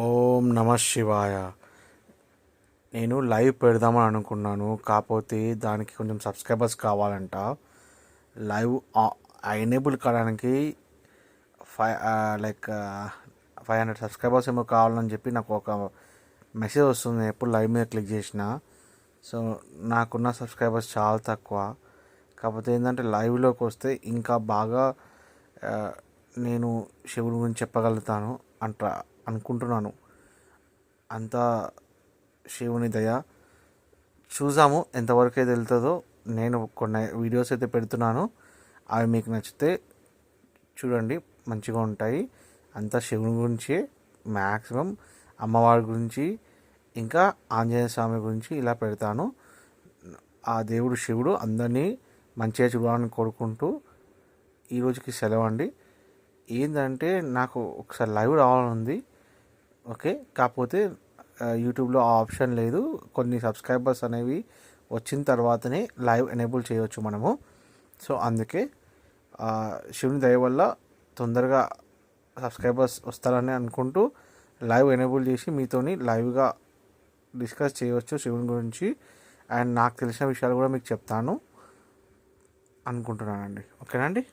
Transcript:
ఓం నమ శివాయ. నేను లైవ్ పెడదామని అనుకున్నాను, కాకపోతే దానికి కొంచెం సబ్స్క్రైబర్స్ కావాలంట. లైవ్ ఎనేబుల్ కావడానికి ఫైవ్ లైక్ 500 సబ్స్క్రైబర్స్ ఏమో కావాలని చెప్పి నాకు ఒక మెసేజ్ వస్తుంది ఎప్పుడు లైవ్ మీద క్లిక్ చేసినా. సో నాకున్న సబ్స్క్రైబర్స్ చాలా తక్కువ. కాకపోతే ఏంటంటే లైవ్లోకి వస్తే ఇంకా బాగా ఆ, నేను శివుడి గురించి చెప్పగలుగుతాను అనుకుంటున్నాను. అంతా శివుని దయ. చూసాము ఎంతవరకు అయితే వెళ్తుందో. నేను కొన్ని వీడియోస్ అయితే పెడుతున్నాను, అవి మీకు నచ్చితే చూడండి, మంచిగా ఉంటాయి. అంతా శివుని గురించి, మ్యాక్సిమం అమ్మవారి గురించి, ఇంకా ఆంజనేయ స్వామి గురించి ఇలా పెడతాను. ఆ దేవుడు శివుడు అందరినీ మంచిగా చూడాలని కోరుకుంటూ ఈరోజుకి సెలవు అండి. ఏంటంటే నాకు ఒకసారి లైవ్ రావాలని ఉంది, ఓకే. కాకపోతే యూట్యూబ్లో ఆ ఆప్షన్ లేదు. కొన్ని సబ్స్క్రైబర్స్ అనేవి వచ్చిన తర్వాతనే లైవ్ ఎనేబుల్ చేయవచ్చు మనము. సో అందుకే శివుని దయ వల్ల తొందరగా సబ్స్క్రైబర్స్ వస్తారని అనుకుంటూ లైవ్ ఎనేబుల్ చేసి మీతోని లైవ్గా డిస్కస్ చేయవచ్చు శివుని గురించి. అండ్ నాకు తెలిసిన విషయాలు కూడా మీకు చెప్తాను అనుకుంటున్నానండి. ఓకేనండి.